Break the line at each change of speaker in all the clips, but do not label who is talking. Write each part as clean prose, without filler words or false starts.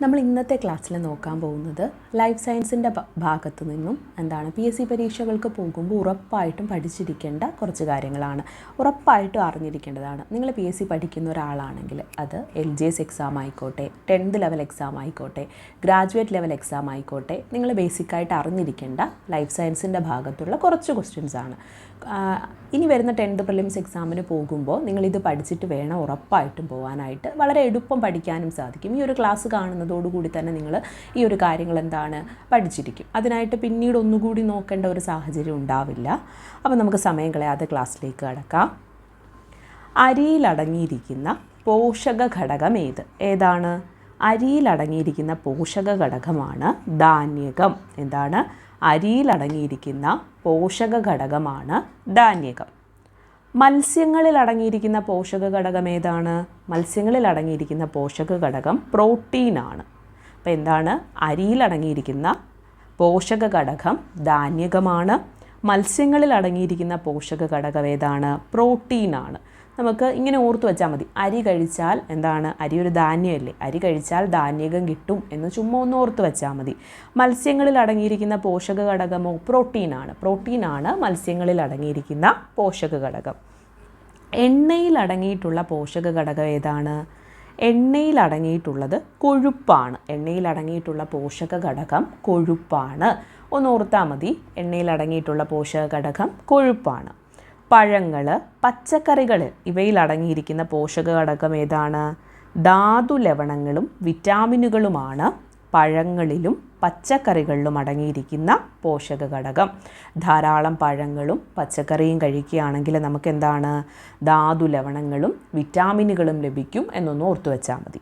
നമ്മൾ ഇന്നത്തെ ക്ലാസ്സിൽ നോക്കാൻ പോകുന്നത് ലൈഫ് സയൻസിൻ്റെ ഭാഗത്തു നിന്നും PSC പരീക്ഷകൾക്ക് പോകുമ്പോൾ ഉറപ്പായിട്ടും പഠിച്ചിരിക്കേണ്ട കുറച്ച് കാര്യങ്ങളാണ്. ഉറപ്പായിട്ടും അറിഞ്ഞിരിക്കേണ്ടതാണ്. നിങ്ങൾ PSC പഠിക്കുന്ന ഒരാളാണെങ്കിൽ അത് LGS എക്സാം ആയിക്കോട്ടെ, 10th ലെവൽ എക്സാം ആയിക്കോട്ടെ, ഗ്രാജുവേറ്റ് ലെവൽ എക്സാം ആയിക്കോട്ടെ, നിങ്ങൾ ബേസിക്കായിട്ട് അറിഞ്ഞിരിക്കേണ്ട ലൈഫ് സയൻസിൻ്റെ ഭാഗത്തുള്ള കുറച്ച് ക്വസ്റ്റ്യൻസ് ആണ്. ഇനി വരുന്ന 10th പ്രിലിംസ് എക്സാമിന് പോകുമ്പോൾ നിങ്ങളിത് പഠിച്ചിട്ട് വേണം ഉറപ്പായിട്ടും പോകാനായിട്ട്. വളരെ എളുപ്പം പഠിക്കാനും സാധിക്കും. ഈ ഒരു ക്ലാസ് കാണുന്നതോടുകൂടി തന്നെ നിങ്ങൾ ഈ ഒരു കാര്യങ്ങൾ പഠിച്ചിരിക്കും. അതിനായിട്ട് പിന്നീട് ഒന്നുകൂടി നോക്കേണ്ട ഒരു സാഹചര്യം ഉണ്ടാവില്ല. അപ്പോൾ നമുക്ക് സമയം കളയാതെ ക്ലാസ്സിലേക്ക് കടക്കാം. അരിയിലടങ്ങിയിരിക്കുന്ന പോഷക ഘടകം ഏതാണ്? അരിയിലടങ്ങിയിരിക്കുന്ന പോഷക ഘടകമാണ് ധാന്യകം. എന്താണ്? അരിയിലടങ്ങിയിരിക്കുന്ന പോഷക ഘടകമാണ് ധാന്യകം. മത്സ്യങ്ങളിൽ അടങ്ങിയിരിക്കുന്ന പോഷക ഘടകം ഏതാണ്? മത്സ്യങ്ങളിൽ അടങ്ങിയിരിക്കുന്ന പോഷക ഘടകം പ്രോട്ടീനാണ്. അപ്പോൾ എന്താണ്? അരിയിലടങ്ങിയിരിക്കുന്ന പോഷക ഘടകം ധാന്യകമാണ്. മത്സ്യങ്ങളിൽ അടങ്ങിയിരിക്കുന്ന പോഷക ഘടകം ഏതാണ്? പ്രോട്ടീനാണ്. നമുക്ക് ഇങ്ങനെ ഓർത്തു വെച്ചാൽ മതി. അരി കഴിച്ചാൽ എന്താണ്? അരി ഒരു ധാന്യമല്ലേ, അരി കഴിച്ചാൽ ധാന്യകം കിട്ടും എന്ന് ചുമ്മാ ഒന്ന് ഓർത്ത് വെച്ചാൽ മതി. മത്സ്യങ്ങളിൽ അടങ്ങിയിരിക്കുന്ന പോഷക ഘടകമോ പ്രോട്ടീനാണ്. പ്രോട്ടീനാണ് മത്സ്യങ്ങളിൽ അടങ്ങിയിരിക്കുന്ന പോഷക ഘടകം. എണ്ണയിൽ അടങ്ങിയിട്ടുള്ള പോഷക ഘടകം ഏതാണ്? എണ്ണയിൽ അടങ്ങിയിട്ടുള്ളത് കൊഴുപ്പാണ്. എണ്ണയിൽ അടങ്ങിയിട്ടുള്ള പോഷക ഘടകം കൊഴുപ്പാണ്. ഒന്ന് ഓർത്താൽ മതി. എണ്ണയിൽ അടങ്ങിയിട്ടുള്ള പോഷക ഘടകം കൊഴുപ്പാണ്. പഴങ്ങൾ, പച്ചക്കറികൾ ഇവയിൽ അടങ്ങിയിരിക്കുന്ന പോഷക ഘടകം ഏതാണ്? ധാതു ലവണങ്ങളും വിറ്റാമിനുകളുമാണ് പഴങ്ങളിലും പച്ചക്കറികളിലും അടങ്ങിയിരിക്കുന്ന പോഷക ഘടകം. ധാരാളം പഴങ്ങളും പച്ചക്കറിയും കഴിക്കുകയാണെങ്കിൽ നമുക്ക് എന്താണ്? ധാതു ലവണങ്ങളും വിറ്റാമിനുകളും ലഭിക്കും എന്നൊന്ന് ഓർത്തു വെച്ചാൽ മതി.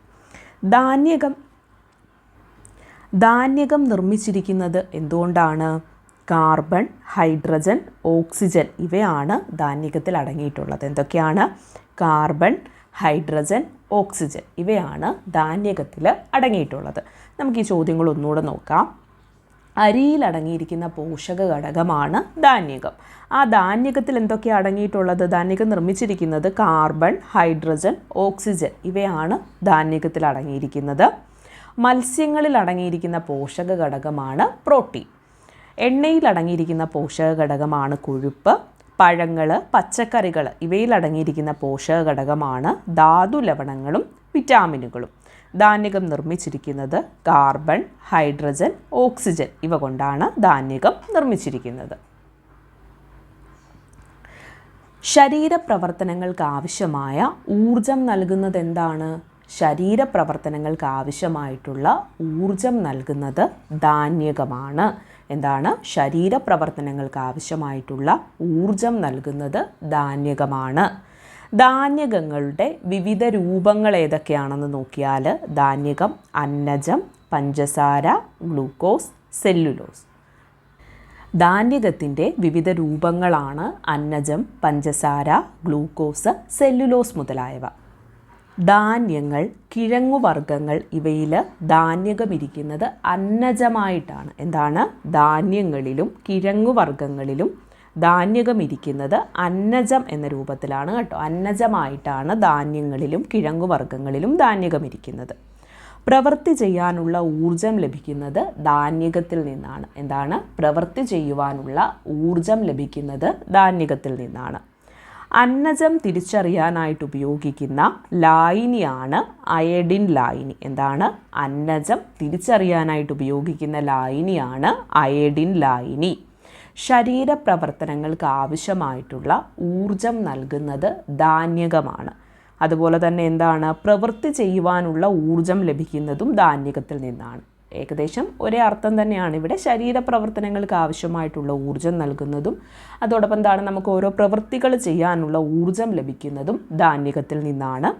ധാന്യകം നിർമ്മിച്ചിരിക്കുന്നത് എന്തുകൊണ്ടാണ്? കാർബൺ, ഹൈഡ്രജൻ, ഓക്സിജൻ ഇവയാണ് ധാന്യകത്തിൽ അടങ്ങിയിട്ടുള്ളത്. എന്തൊക്കെയാണ്? കാർബൺ, ഹൈഡ്രജൻ, ഓക്സിജൻ ഇവയാണ് ധാന്യകത്തിൽ അടങ്ങിയിട്ടുള്ളത്. നമുക്ക് ഈ ചോദ്യങ്ങൾ ഒന്നുകൂടെ നോക്കാം. അരിയിൽ അടങ്ങിയിരിക്കുന്ന പോഷക ഘടകമാണ് ധാന്യകം. ആ ധാന്യകത്തിൽ എന്തൊക്കെയാണ് അടങ്ങിയിട്ടുള്ളത്? ധാന്യകം നിർമ്മിച്ചിരിക്കുന്നത് കാർബൺ, ഹൈഡ്രജൻ, ഓക്സിജൻ ഇവയാണ് ധാന്യകത്തിൽ അടങ്ങിയിരിക്കുന്നത്. മത്സ്യങ്ങളിൽ അടങ്ങിയിരിക്കുന്ന പോഷക ഘടകമാണ് പ്രോട്ടീൻ. എണ്ണയിൽ അടങ്ങിയിരിക്കുന്ന പോഷക ഘടകമാണ് കൊഴുപ്പ്. പഴങ്ങൾ, പച്ചക്കറികൾ ഇവയിൽ അടങ്ങിയിരിക്കുന്ന പോഷക ഘടകമാണ് ധാതു ലവണങ്ങളും വിറ്റാമിനുകളും. ധാന്യകം നിർമ്മിച്ചിരിക്കുന്നത് കാർബൺ, ഹൈഡ്രജൻ, ഓക്സിജൻ ഇവ കൊണ്ടാണ് ധാന്യകം നിർമ്മിച്ചിരിക്കുന്നത്. ശരീരപ്രവർത്തനങ്ങൾക്ക് ആവശ്യമായ ഊർജം നൽകുന്നത് എന്താണ്? ശരീരപ്രവർത്തനങ്ങൾക്ക് ആവശ്യമായിട്ടുള്ള ഊർജം നൽകുന്നത് ധാന്യകമാണ്. എന്താണ്? ശരീരപ്രവർത്തനങ്ങൾക്ക് ആവശ്യമായിട്ടുള്ള ഊർജം നൽകുന്നത് ധാന്യകമാണ്. ധാന്യകങ്ങളുടെ വിവിധ രൂപങ്ങൾ ഏതൊക്കെയാണെന്ന് നോക്കിയാൽ ധാന്യകം അന്നജം, പഞ്ചസാര, ഗ്ലൂക്കോസ്, സെല്ലുലോസ്. ധാന്യകത്തിൻ്റെ വിവിധ രൂപങ്ങളാണ് അന്നജം, പഞ്ചസാര, ഗ്ലൂക്കോസ്, സെല്ലുലോസ് മുതലായവ. ധാന്യങ്ങൾ, കിഴങ്ങുവർഗ്ഗങ്ങൾ ഇവയിൽ ധാന്യകമിരിക്കുന്നത് അന്നജമായിട്ടാണ്. എന്താണ്? ധാന്യങ്ങളിലും കിഴങ്ങുവർഗ്ഗങ്ങളിലും ധാന്യകമിരിക്കുന്നത് അന്നജം എന്ന രൂപത്തിലാണ് കേട്ടോ. അന്നജമായിട്ടാണ് ധാന്യങ്ങളിലും കിഴങ്ങുവർഗ്ഗങ്ങളിലും ധാന്യകമിരിക്കുന്നത്. പ്രവൃത്തി ചെയ്യാനുള്ള ഊർജം ലഭിക്കുന്നത് ധാന്യകത്തിൽ നിന്നാണ്. എന്താണ്? പ്രവൃത്തി ചെയ്യുവാനുള്ള ഊർജം ലഭിക്കുന്നത് ധാന്യകത്തിൽ നിന്നാണ്. അന്നജം തിരിച്ചറിയാനായിട്ട് ഉപയോഗിക്കുന്ന ലായിനിയാണ് അയഡിൻ ലായിനി. എന്താണ്? അന്നജം തിരിച്ചറിയാനായിട്ട് ഉപയോഗിക്കുന്ന ലായിനിയാണ് അയഡിൻ ലായിനി. ശരീരപ്രവർത്തനങ്ങൾക്ക് ആവശ്യമായിട്ടുള്ള ഊർജം നൽകുന്നത് ധാന്യകമാണ്. അതുപോലെ തന്നെ എന്താണ്? പ്രവൃത്തി ചെയ്യുവാനുള്ള ഊർജം ലഭിക്കുന്നതും ധാന്യകത്തിൽ നിന്നാണ്. ഏകദേശം ഒരേ അർത്ഥം തന്നെയാണ് ഇവിടെ. ശരീരപ്രവർത്തനങ്ങൾക്ക് ആവശ്യമായിട്ടുള്ള ഊർജം നൽകുന്നതും അതോടൊപ്പം എന്താണ്? നമുക്ക് ഓരോ പ്രവൃത്തികൾ ചെയ്യാനുള്ള ഊർജം ലഭിക്കുന്നതും ധാന്യകത്തിൽ നിന്നാണ്.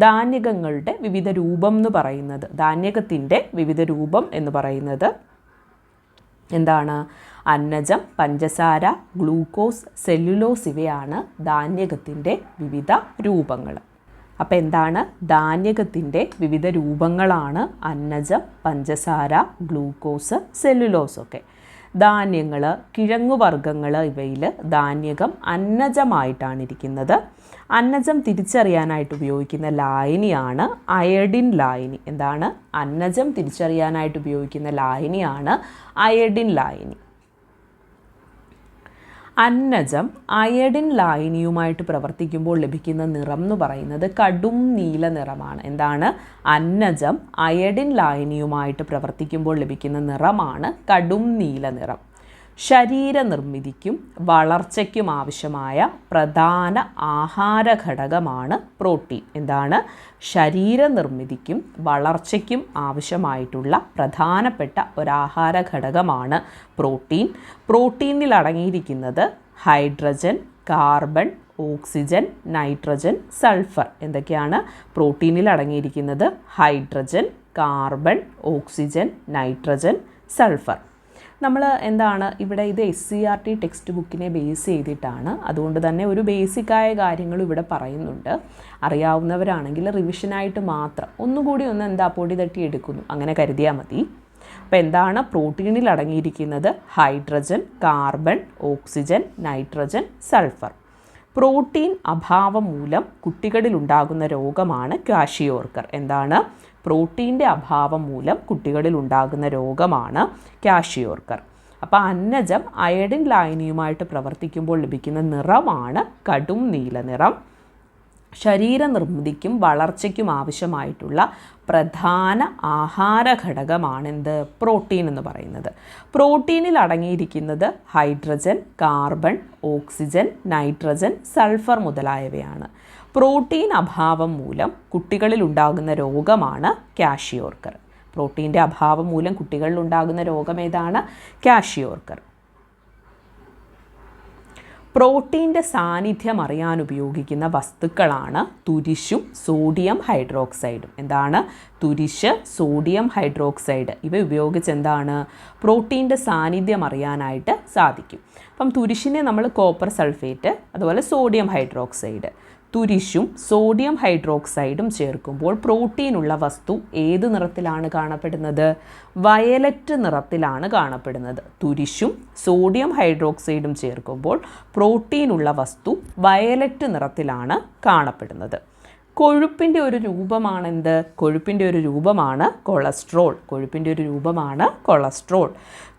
ധാന്യകങ്ങളുടെ വിവിധ രൂപം എന്ന് പറയുന്നത്, ധാന്യകത്തിൻ്റെ വിവിധ രൂപം എന്ന് പറയുന്നത് എന്താണ്? അന്നജം, പഞ്ചസാര, ഗ്ലൂക്കോസ്, സെല്ലുലോസ് ഇവയാണ് ധാന്യകത്തിൻ്റെ വിവിധ രൂപങ്ങൾ. അപ്പോൾ എന്താണ്? ധാന്യകത്തിൻ്റെ വിവിധ രൂപങ്ങളാണ് അന്നജം, പഞ്ചസാര, ഗ്ലൂക്കോസ്, സെല്ലുലോസ് ഒക്കെ. ധാന്യങ്ങൾ, കിഴങ്ങുവർഗ്ഗങ്ങൾ ഇവയിൽ ധാന്യകം അന്നജമായിട്ടാണ് ഇരിക്കുന്നത്. അന്നജം തിരിച്ചറിയാനായിട്ട് ഉപയോഗിക്കുന്ന ലായനിയാണ് അയഡിൻ ലായനി. എന്താണ്? അന്നജം തിരിച്ചറിയാനായിട്ട് ഉപയോഗിക്കുന്ന ലായനിയാണ് അയഡിൻ ലായനി. അന്നജം അയഡിൻ ലായനിയുമായിട്ട് പ്രവർത്തിക്കുമ്പോൾ ലഭിക്കുന്ന നിറം എന്ന് പറയുന്നത് കടും നീല നിറമാണ്. എന്താണ്? അന്നജം അയഡിൻ ലായനിയുമായിട്ട് പ്രവർത്തിക്കുമ്പോൾ ലഭിക്കുന്ന നിറമാണ് കടും നീല നിറം. ശരീരനിർമ്മിതിക്കും വളർച്ചയ്ക്കും ആവശ്യമായ പ്രധാന ആഹാര ഘടകമാണ് പ്രോട്ടീൻ. എന്താണ്? ശരീരനിർമ്മിതിക്കും വളർച്ചയ്ക്കും ആവശ്യമായിട്ടുള്ള പ്രധാനപ്പെട്ട ഒരാഹാര ഘടകമാണ് പ്രോട്ടീൻ. പ്രോട്ടീനിൽ അടങ്ങിയിരിക്കുന്നത് hydrogen, carbon, oxygen, nitrogen, sulphur. എന്തൊക്കെയാണ് പ്രോട്ടീനിൽ അടങ്ങിയിരിക്കുന്നത്? Hydrogen, carbon, oxygen, nitrogen, sulphur. നമ്മൾ ഇവിടെ ഇത് SCERT ടെക്സ്റ്റ് ബുക്കിനെ ബേസ് ചെയ്തിട്ടാണ്. അതുകൊണ്ട് തന്നെ ഒരു ബേസിക്കായ കാര്യങ്ങൾ ഇവിടെ പറയുന്നുണ്ട്. അറിയാവുന്നവരാണെങ്കിൽ റിവിഷനായിട്ട് മാത്രം ഒന്നുകൂടി പൊടി തട്ടി എടുക്കുന്നു അങ്ങനെ കരുതിയാൽ മതി. അപ്പോൾ എന്താണ് പ്രോട്ടീനിൽ അടങ്ങിയിരിക്കുന്നത്? Hydrogen, carbon, oxygen, nitrogen, sulphur. Protein അഭാവം മൂലം കുട്ടികളിൽ ഉണ്ടാകുന്ന രോഗമാണ് ക്വാഷിയോർക്കർ. എന്താണ്? പ്രോട്ടീൻ്റെ അഭാവം മൂലം കുട്ടികളിൽ ഉണ്ടാകുന്ന രോഗമാണ് ക്വാഷിയോർക്കർ. അപ്പോൾ അന്നജം അയഡിൻ ലായനിയുമായിട്ട് പ്രവർത്തിക്കുമ്പോൾ ലഭിക്കുന്ന നിറമാണ് കടും നീല നിറം. ശരീരനിർമ്മിതിക്കും വളർച്ചയ്ക്കും ആവശ്യമായിട്ടുള്ള പ്രധാന ആഹാര ഘടകമാണ് പ്രോട്ടീൻ എന്ന് പറയുന്നത്. പ്രോട്ടീനിൽ അടങ്ങിയിരിക്കുന്നത് hydrogen, carbon, oxygen, nitrogen, sulphur മുതലായവയാണ്. പ്രോട്ടീൻ അഭാവം മൂലം കുട്ടികളിൽ ഉണ്ടാകുന്ന രോഗമാണ് ക്വാഷിയോർക്കർ. പ്രോട്ടീൻ്റെ അഭാവം മൂലം കുട്ടികളിൽ ഉണ്ടാകുന്ന രോഗം ഏതാണ്? ക്വാഷിയോർക്കർ. പ്രോട്ടീൻ്റെ സാന്നിധ്യം അറിയാൻ ഉപയോഗിക്കുന്ന വസ്തുക്കളാണ് തുരിശും സോഡിയം ഹൈഡ്രോക്സൈഡും. എന്താണ്? തുരിശ്, സോഡിയം ഹൈഡ്രോക്സൈഡ് ഇവ ഉപയോഗിച്ച് പ്രോട്ടീൻ്റെ സാന്നിധ്യം അറിയാനായിട്ട് സാധിക്കും. അപ്പം തുരിശിനെ നമ്മൾ കോപ്പർ സൾഫേറ്റ്, അതുപോലെ സോഡിയം ഹൈഡ്രോക്സൈഡ്. തുരിശും സോഡിയം ഹൈഡ്രോക്സൈഡും ചേർക്കുമ്പോൾ പ്രോട്ടീനുള്ള വസ്തു ഏത് നിറത്തിലാണ് കാണപ്പെടുന്നത്? വയലറ്റ് നിറത്തിലാണ് കാണപ്പെടുന്നത്. തുരിശും സോഡിയം ഹൈഡ്രോക്സൈഡും ചേർക്കുമ്പോൾ പ്രോട്ടീനുള്ള വസ്തു വയലറ്റ് നിറത്തിലാണ് കാണപ്പെടുന്നത്. കൊഴുപ്പിൻ്റെ ഒരു രൂപമാണ് കൊഴുപ്പിൻ്റെ ഒരു രൂപമാണ് കൊളസ്ട്രോൾ. കൊഴുപ്പിൻ്റെ ഒരു രൂപമാണ് കൊളസ്ട്രോൾ.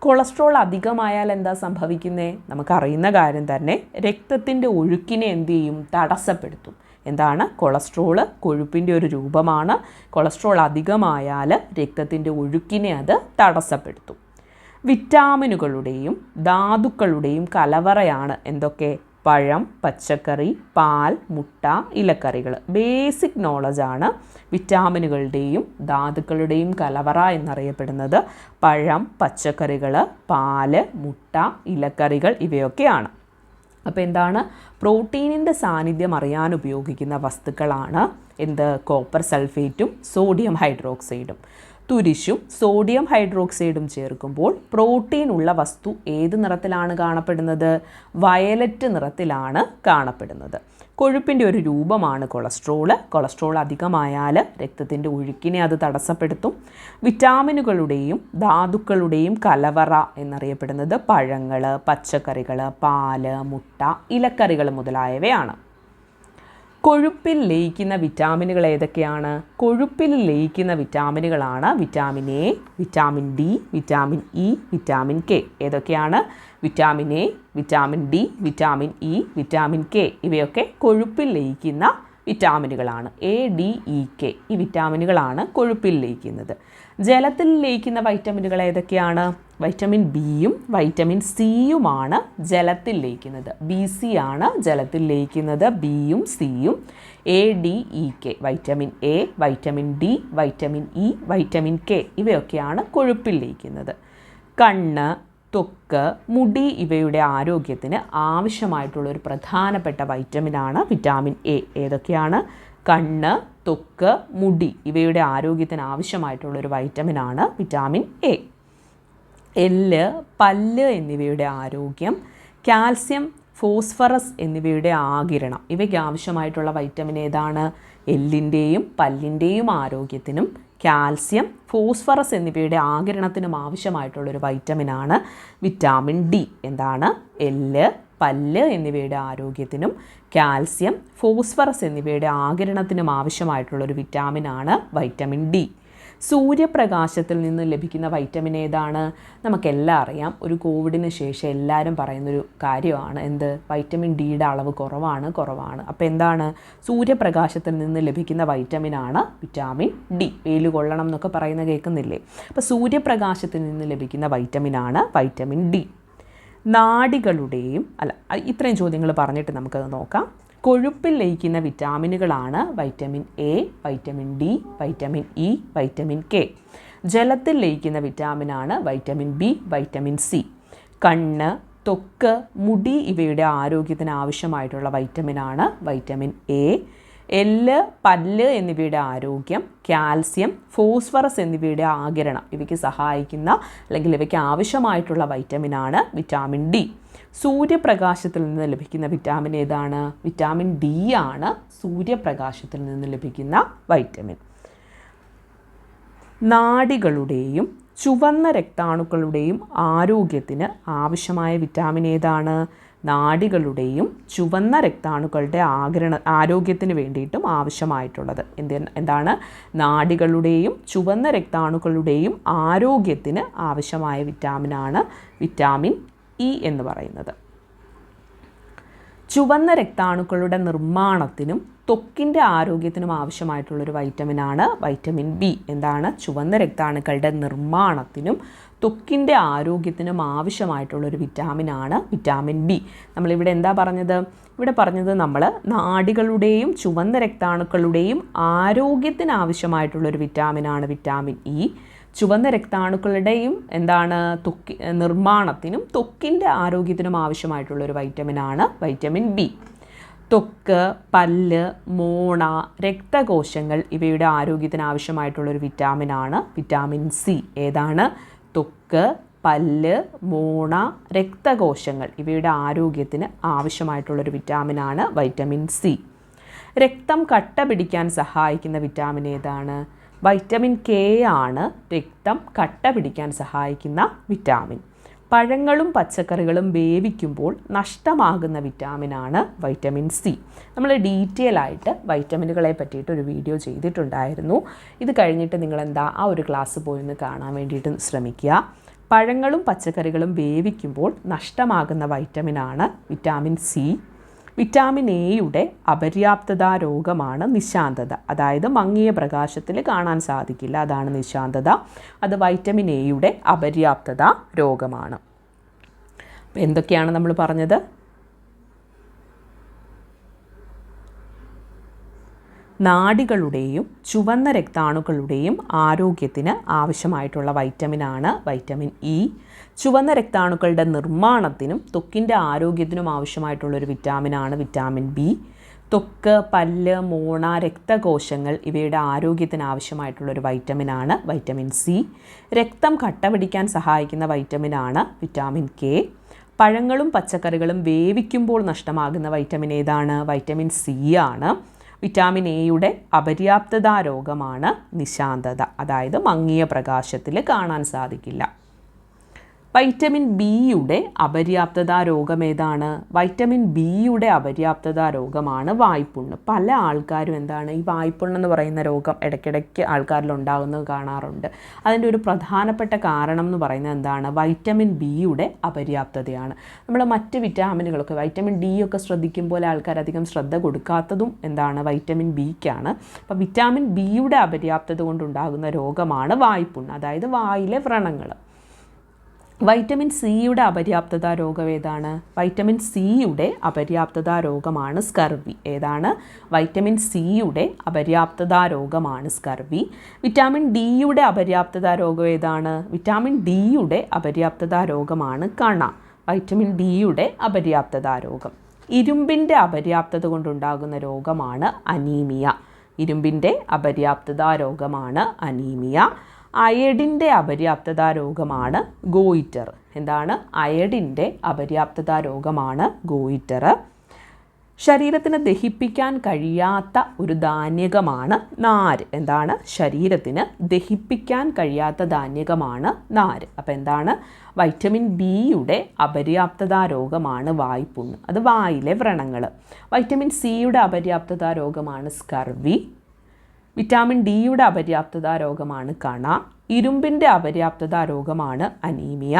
കൊളസ്ട്രോൾ അധികമായാൽ എന്താ സംഭവിക്കുന്നത്? നമുക്കറിയുന്ന കാര്യം തന്നെ. രക്തത്തിൻ്റെ ഒഴുക്കിനെ തടസ്സപ്പെടുത്തും. എന്താണ്? കൊളസ്ട്രോള് കൊഴുപ്പിൻ്റെ ഒരു രൂപമാണ്. കൊളസ്ട്രോൾ അധികമായാൽ രക്തത്തിൻ്റെ ഒഴുക്കിനെ അത് തടസ്സപ്പെടുത്തും. വിറ്റാമിനുകളുടെയും ധാതുക്കളുടെയും കലവറയാണ് എന്തൊക്കെ? പഴം, പച്ചക്കറി, പാൽ, മുട്ട, ഇലക്കറികൾ. ബേസിക് നോളജാണ് വിറ്റാമിനുകളുടെയും ധാതുക്കളുടെയും കലവറ എന്നറിയപ്പെടുന്നത്. പഴം, പച്ചക്കറികൾ, പാല്, മുട്ട, ഇലക്കറികൾ ഇവയൊക്കെയാണ്. അപ്പോൾ എന്താണ്? പ്രോട്ടീനിൻ്റെ സാന്നിധ്യം അറിയാൻ ഉപയോഗിക്കുന്ന വസ്തുക്കളാണ് കോപ്പർ സൾഫേറ്റും സോഡിയം ഹൈഡ്രോക്സൈഡും. തുരിശും സോഡിയം ഹൈഡ്രോക്സൈഡും ചേർക്കുമ്പോൾ പ്രോട്ടീൻ ഉള്ള വസ്തു ഏത് നിറത്തിലാണ് കാണപ്പെടുന്നത്? വയലറ്റ് നിറത്തിലാണ് കാണപ്പെടുന്നത്. കൊഴുപ്പിൻ്റെ ഒരു രൂപമാണ് കൊളസ്ട്രോള്. കൊളസ്ട്രോൾ അധികമായാൽ രക്തത്തിൻ്റെ ഒഴുക്കിനെ അത് തടസ്സപ്പെടുത്തും. വിറ്റാമിനുകളുടെയും ധാതുക്കളുടെയും കലവറ എന്നറിയപ്പെടുന്നത് പഴങ്ങൾ, പച്ചക്കറികൾ, പാല്, മുട്ട, ഇലക്കറികൾ മുതലായവയാണ്. കൊഴുപ്പിൽ ലയിക്കുന്ന വിറ്റാമിനുകൾ ഏതൊക്കെയാണ്? കൊഴുപ്പിൽ ലയിക്കുന്ന വിറ്റാമിനുകളാണ് vitamin A, vitamin D, vitamin E, vitamin K. ഏതൊക്കെയാണ്? Vitamin A, vitamin D, vitamin E, vitamin K. ഇവയൊക്കെ കൊഴുപ്പിൽ ലയിക്കുന്ന വിറ്റാമിനുകളാണ്. എ, ഡി, ഇ, കെ ഈ വിറ്റാമിനുകളാണ് കൊഴുപ്പിൽ ലയിക്കുന്നത്. ജലത്തിൽ ലയിക്കുന്ന വൈറ്റമിനുകൾ ഏതൊക്കെയാണ്? വൈറ്റമിൻ ബിയും വൈറ്റമിൻ സിയുമാണ് ജലത്തിൽ ലയിക്കുന്നത്. BC ആണ് ജലത്തിൽ ലയിക്കുന്നത്. ബിയും സിയും. A, D, E, K. Vitamin A, vitamin D, vitamin E, vitamin K ഇവയൊക്കെയാണ് കൊഴുപ്പിൽ ലയിക്കുന്നത്. കണ്ണ്, ത്വക്ക്, മുടി ഇവയുടെ ആരോഗ്യത്തിന് ആവശ്യമായിട്ടുള്ള ഒരു പ്രധാനപ്പെട്ട വൈറ്റമിനാണ് വിറ്റാമിൻ എ. ഏതൊക്കെയാണ്? കണ്ണ്, ത്വക്ക്, മുടി ഇവയുടെ ആരോഗ്യത്തിന് ആവശ്യമായിട്ടുള്ളൊരു വൈറ്റമിനാണ് വിറ്റാമിൻ എ. എല്ല്, പല്ല് എന്നിവയുടെ ആരോഗ്യം, കാൽസ്യം, ഫോസ്ഫറസ് എന്നിവയുടെ ആഗിരണം ഇവയ്ക്ക് ആവശ്യമായിട്ടുള്ള വൈറ്റമിൻ ഏതാണ്? എല്ലിൻ്റെയും പല്ലിൻ്റെയും ആരോഗ്യത്തിനും കാൽസ്യം, ഫോസ്ഫറസ് എന്നിവയുടെ ആഗിരണത്തിനും ആവശ്യമായിട്ടുള്ളൊരു വൈറ്റമിനാണ് വിറ്റാമിൻ ഡി. എന്താണ്? എല്ല്, പല്ല് എന്നിവയുടെ ആരോഗ്യത്തിനും കാൽസ്യം, ഫോസ്ഫറസ് എന്നിവയുടെ ആഗിരണത്തിനും ആവശ്യമായിട്ടുള്ളൊരു വിറ്റാമിനാണ് വൈറ്റമിൻ ഡി. സൂര്യപ്രകാശത്തിൽ നിന്ന് ലഭിക്കുന്ന വൈറ്റമിൻ ഏതാണ്? നമുക്കെല്ലാം അറിയാം, ഒരു കോവിഡിന് ശേഷം എല്ലാവരും പറയുന്നൊരു കാര്യമാണ് എന്ത്? വൈറ്റമിൻ ഡിയുടെ അളവ് കുറവാണ്. അപ്പോൾ എന്താണ്? സൂര്യപ്രകാശത്തിൽ നിന്ന് ലഭിക്കുന്ന വൈറ്റമിനാണ് വിറ്റാമിൻ ഡി. വെയിൽ കൊള്ളണം എന്നൊക്കെ പറയുന്നത് കേൾക്കുന്നില്ലേ? അപ്പോൾ സൂര്യപ്രകാശത്തിൽ നിന്ന് ലഭിക്കുന്ന വൈറ്റമിനാണ് വൈറ്റമിൻ ഡി. നാഡികളുടെയും ഇത്രയും ചോദ്യങ്ങൾ പറഞ്ഞിട്ട് നമുക്കത് നോക്കാം. കൊഴുപ്പിൽ ലയിക്കുന്ന വിറ്റാമിനുകളാണ് vitamin A, vitamin D, vitamin E, vitamin K. ജലത്തിൽ ലയിക്കുന്ന വിറ്റാമിനാണ് വൈറ്റമിൻ ബി, വൈറ്റമിൻ സി. കണ്ണ്, ത്വക്ക്, മുടി ഇവയുടെ ആരോഗ്യത്തിന് ആവശ്യമായിട്ടുള്ള വൈറ്റമിനാണ് വൈറ്റമിൻ എ. എല്ല്, പല്ല് എന്നിവയുടെ ആരോഗ്യം, കാൽസ്യം, ഫോസ്ഫറസ് എന്നിവയുടെ ആഗിരണം ഇവയ്ക്ക് സഹായിക്കുന്ന അല്ലെങ്കിൽ ഇവയ്ക്ക് ആവശ്യമായിട്ടുള്ള വൈറ്റമിനാണ് വിറ്റാമിൻ ഡി. സൂര്യപ്രകാശത്തിൽ നിന്ന് ലഭിക്കുന്ന വിറ്റാമിൻ ഏതാണ്? വിറ്റാമിൻ ഡി ആണ് സൂര്യപ്രകാശത്തിൽ നിന്ന് ലഭിക്കുന്ന വൈറ്റമിൻ. നാഡികളുടെയും ചുവന്ന രക്താണുക്കളുടെയും ആരോഗ്യത്തിന് ആവശ്യമായ വിറ്റാമിൻ ഏതാണ്? നാഡികളുടെയും ചുവന്ന രക്താണുക്കളുടെ ആരോഗ്യത്തിന് വേണ്ടിയിട്ടും ആവശ്യമായിട്ടുള്ളത് എന്താണ്? നാഡികളുടെയും ചുവന്ന രക്താണുക്കളുടെയും ആരോഗ്യത്തിന് ആവശ്യമായ വിറ്റാമിനാണ് വിറ്റാമിൻ ഇ എന്ന് പറയുന്നത്. ചുവന്ന രക്താണുക്കളുടെ നിർമ്മാണത്തിനും ത്വക്കിൻ്റെ ആരോഗ്യത്തിനും ആവശ്യമായിട്ടുള്ളൊരു വൈറ്റമിനാണ് വൈറ്റമിൻ ബി. എന്താണ്? ചുവന്ന രക്താണുക്കളുടെ നിർമ്മാണത്തിനും ത്വക്കിൻ്റെ ആരോഗ്യത്തിനും ആവശ്യമായിട്ടുള്ളൊരു വിറ്റാമിനാണ് വിറ്റാമിൻ ബി. നമ്മളിവിടെ എന്താ പറഞ്ഞത്? ഇവിടെ പറഞ്ഞത് നമ്മൾ നാഡികളുടെയും ചുവന്ന രക്താണുക്കളുടെയും ആരോഗ്യത്തിന് ആവശ്യമായിട്ടുള്ളൊരു വിറ്റാമിനാണ് വിറ്റാമിൻ ഇ. ചുവന്ന രക്താണുക്കളുടെയും നിർമ്മാണത്തിനും ത്വക്കിൻ്റെ ആരോഗ്യത്തിനും ആവശ്യമായിട്ടുള്ളൊരു വൈറ്റമിനാണ് വൈറ്റമിൻ ബി. ത്വക്ക്, പല്ല്, മോണ, രക്തകോശങ്ങൾ ഇവയുടെ ആരോഗ്യത്തിന് ആവശ്യമായിട്ടുള്ളൊരു വിറ്റാമിനാണ് വിറ്റാമിൻ സി. ഏതാണ്? ത്വക്ക്, പല്ല്, മോണ, രക്തകോശങ്ങൾ ഇവയുടെ ആരോഗ്യത്തിന് ആവശ്യമായിട്ടുള്ളൊരു വിറ്റാമിനാണ് വൈറ്റമിൻ സി. രക്തം കട്ട പിടിക്കാൻ സഹായിക്കുന്ന വിറ്റാമിൻ ഏതാണ്? വൈറ്റമിൻ കെ ആണ് രക്തം കട്ട പിടിക്കാൻ സഹായിക്കുന്ന വിറ്റാമിൻ. പഴങ്ങളും പച്ചക്കറികളും വേവിക്കുമ്പോൾ നഷ്ടമാകുന്ന വിറ്റാമിനാണ് വൈറ്റമിൻ സി. നമ്മൾ ഡീറ്റെയിൽ ആയിട്ട് വൈറ്റമിനുകളെ പറ്റിയിട്ട് ഒരു വീഡിയോ ചെയ്തിട്ടുണ്ടായിരുന്നു. ഇത് കഴിഞ്ഞിട്ട് നിങ്ങൾ ആ ഒരു ക്ലാസ് പോയി ഒന്ന് കാണാൻ വേണ്ടിയിട്ട് ശ്രമിക്കുക. പഴങ്ങളും പച്ചക്കറികളും വേവിക്കുമ്പോൾ നഷ്ടമാകുന്ന വൈറ്റമിനാണ് വിറ്റാമിൻ സി. വിറ്റാമിൻ എയുടെ അപര്യാപ്തതാ രോഗമാണ് നിശാന്തത. അതായത് മങ്ങിയ പ്രകാശത്തിൽ കാണാൻ സാധിക്കില്ല, അതാണ് നിശാന്തത. അത് വൈറ്റമിൻ എയുടെ അപര്യാപ്തതാ രോഗമാണ്. അപ്പോൾ എന്തൊക്കെയാണ് നമ്മൾ പറഞ്ഞത്? നാഡികളുടെയും ചുവന്ന രക്താണുക്കളുടെയും ആരോഗ്യത്തിന് ആവശ്യമായിട്ടുള്ള വൈറ്റമിനാണ് വൈറ്റമിൻ ഇ. ചുവന്ന രക്താണുക്കളുടെ നിർമ്മാണത്തിനും ത്വക്കിൻ്റെ ആരോഗ്യത്തിനും ആവശ്യമായിട്ടുള്ളൊരു വിറ്റാമിനാണ് വിറ്റാമിൻ ബി. ത്വക്ക്, പല്ല്, മോണ, രക്തകോശങ്ങൾ ഇവയുടെ ആരോഗ്യത്തിന് ആവശ്യമായിട്ടുള്ളൊരു വൈറ്റമിനാണ് വൈറ്റമിൻ സി. രക്തം കട്ട പിടിക്കാൻ സഹായിക്കുന്ന വൈറ്റമിനാണ് വിറ്റാമിൻ കെ. പഴങ്ങളും പച്ചക്കറികളും വേവിക്കുമ്പോൾ നഷ്ടമാകുന്ന വൈറ്റമിൻ ഏതാണ്? വൈറ്റമിൻ സി ആണ്. വിറ്റാമിൻ എയുടെ അപര്യാപ്തതാ രോഗമാണ് നിശാന്തത. അതായത് മങ്ങിയ പ്രകാശത്തിൽ കാണാൻ സാധിക്കില്ല. വൈറ്റമിൻ ബിയുടെ അപര്യാപ്തതാ രോഗം ഏതാണ്? വൈറ്റമിൻ ബിയുടെ അപര്യാപ്തതാ രോഗമാണ് വായ്പുണ്ണ്. പല ആൾക്കാരും ഈ വായ്പുണ്ണെന്ന് പറയുന്ന രോഗം ഇടയ്ക്കിടയ്ക്ക് ആൾക്കാരിലുണ്ടാകുന്നത് കാണാറുണ്ട്. അതിൻ്റെ ഒരു പ്രധാനപ്പെട്ട കാരണം എന്ന് പറയുന്നത് എന്താണ്? വൈറ്റമിൻ ബിയുടെ അപര്യാപ്തതയാണ്. നമ്മൾ മറ്റ് വിറ്റാമിനുകളൊക്കെ വൈറ്റമിൻ ഡി ഒക്കെ ശ്രദ്ധിക്കുമ്പോൾ ആൾക്കാർ അധികം ശ്രദ്ധ കൊടുക്കാത്തതും വൈറ്റമിൻ ബിക്കാണ്. അപ്പോൾ വിറ്റാമിൻ ബിയുടെ അപര്യാപ്തത കൊണ്ടുണ്ടാകുന്ന രോഗമാണ് വായ്പുണ്ണ്, അതായത് വായിലെ വ്രണങ്ങൾ. വൈറ്റമിൻ സിയുടെ അപര്യാപ്തതാ രോഗം ഏതാണ്? വൈറ്റമിൻ സിയുടെ അപര്യാപ്തതാ രോഗമാണ് സ്കർവി. ഏതാണ്? വൈറ്റമിൻ സിയുടെ അപര്യാപ്തതാ രോഗമാണ് സ്കർവി. വിറ്റാമിൻ ഡിയുടെ അപര്യാപ്തതാ രോഗം ഏതാണ്? വിറ്റാമിൻ ഡിയുടെ അപര്യാപ്തതാ രോഗമാണ് കണ. വൈറ്റമിൻ ഡിയുടെ അപര്യാപ്തതാ രോഗം. ഇരുമ്പിൻ്റെ അപര്യാപ്തത കൊണ്ടുണ്ടാകുന്ന രോഗമാണ് അനീമിയ. ഇരുമ്പിൻ്റെ അപര്യാപ്തതാ രോഗമാണ് അനീമിയ. അയഡിൻ്റെ അപര്യാപ്തതാ രോഗമാണ് ഗോയിറ്റർ. അയഡിൻ്റെ അപര്യാപ്തതാ രോഗമാണ് ഗോയിറ്റർ. ശരീരത്തിന് ദഹിപ്പിക്കാൻ കഴിയാത്ത ഒരു ധാന്യകമാണ് നാര്. എന്താണ്? ശരീരത്തിന് ദഹിപ്പിക്കാൻ കഴിയാത്ത ധാന്യകമാണ് നാര്. അപ്പോൾ എന്താണ്? വൈറ്റമിൻ ബിയുടെ അപര്യാപ്തതാ രോഗമാണ് വായ്പുണ്ണ്, അത് വായിലെ വ്രണങ്ങൾ. വൈറ്റമിൻ സിയുടെ അപര്യാപ്തതാ രോഗമാണ് സ്കർവി. വിറ്റാമിൻ ഡിയുടെ അപര്യാപ്തതാ രോഗമാണ് കണ. ഇരുമ്പിൻ്റെ അപര്യാപ്തതാ രോഗമാണ് അനീമിയ.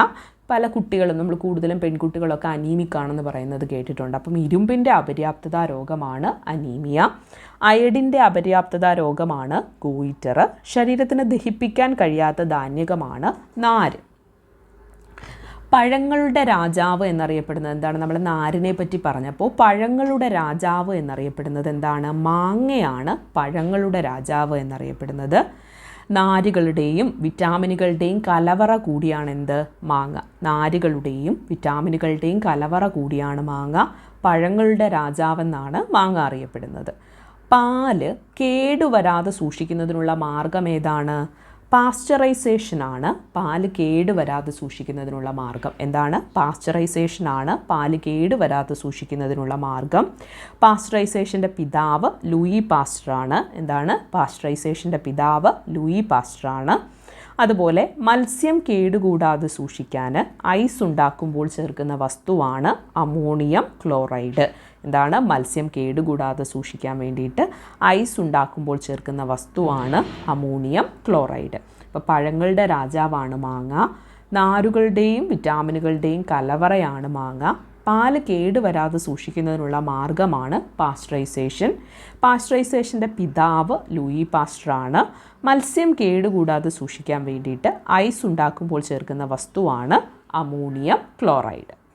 പല കുട്ടികളും, നമ്മൾ കൂടുതലും പെൺകുട്ടികളൊക്കെ അനീമിക് ആണെന്ന് പറയുന്നത് കേട്ടിട്ടുണ്ട്. അപ്പം ഇരുമ്പിൻ്റെ അപര്യാപ്തതാ രോഗമാണ് അനീമിയ. അയഡിൻ്റെ അപര്യാപ്തതാ രോഗമാണ് ഗോയിറ്റർ. ശരീരത്തിന് ദഹിപ്പിക്കാൻ കഴിയാത്ത ധാന്യകമാണ് നാര്. പഴങ്ങളുടെ രാജാവ് എന്നറിയപ്പെടുന്നത് എന്താണ്? നമ്മൾ നാരിനെ പറ്റി പറഞ്ഞപ്പോൾ പഴങ്ങളുടെ രാജാവ് എന്നറിയപ്പെടുന്നത് എന്താണ്? മാങ്ങയാണ് പഴങ്ങളുടെ രാജാവ് എന്നറിയപ്പെടുന്നത്. നാരുകളുടെയും വിറ്റാമിനുകളുടെയും കലവറ കൂടിയാണ് എന്ത്? മാങ്ങ. നാരുകളുടെയും വിറ്റാമിനുകളുടെയും കലവറ കൂടിയാണ് മാങ്ങ. പഴങ്ങളുടെ രാജാവെന്നാണ് മാങ്ങ അറിയപ്പെടുന്നത്. പാല് കേടുവരാതെ സൂക്ഷിക്കുന്നതിനുള്ള മാർഗം ഏതാണ്? പാസ്ചറൈസേഷനാണ് പാല് കേടുവരാതെ സൂക്ഷിക്കുന്നതിനുള്ള മാർഗം. എന്താണ്? പാസ്ചറൈസേഷനാണ് പാല് കേടുവരാതെ സൂക്ഷിക്കുന്നതിനുള്ള മാർഗം. പാസ്ചറൈസേഷൻ്റെ പിതാവ് ലൂയി പാസ്റ്ററാണ്. എന്താണ്? പാസ്ചറൈസേഷൻ്റെ പിതാവ് ലൂയി പാസ്റ്ററാണ്. അതുപോലെ മത്സ്യം കേടുകൂടാതെ സൂക്ഷിക്കാൻ ഐസ് ഉണ്ടാക്കുമ്പോൾ ചേർക്കുന്ന വസ്തുവാണ് അമോണിയം ക്ലോറൈഡ്. എന്താണ്? മത്സ്യം കേടുകൂടാതെ സൂക്ഷിക്കാൻ വേണ്ടിയിട്ട് ഐസ് ഉണ്ടാക്കുമ്പോൾ ചേർക്കുന്ന വസ്തുവാണ് അമോണിയം ക്ലോറൈഡ്. അപ്പോൾ പഴങ്ങളുടെ രാജാവാണ് മാങ്ങ. നാരുകളുടെയും വിറ്റാമിനുകളുടെയും കലവറയാണ് മാങ്ങ. പാല് കേടുവരാതെ സൂക്ഷിക്കുന്നതിനുള്ള മാർഗമാണ് പാസ്ചറൈസേഷൻ. പാസ്ചറൈസേഷൻ്റെ പിതാവ് ലൂയി പാസ്റ്ററാണ്. മത്സ്യം കേടുകൂടാതെ സൂക്ഷിക്കാൻ വേണ്ടിയിട്ട് ഐസ് ഉണ്ടാക്കുമ്പോൾ ചേർക്കുന്ന വസ്തുവാണ് അമോണിയം ക്ലോറൈഡ്.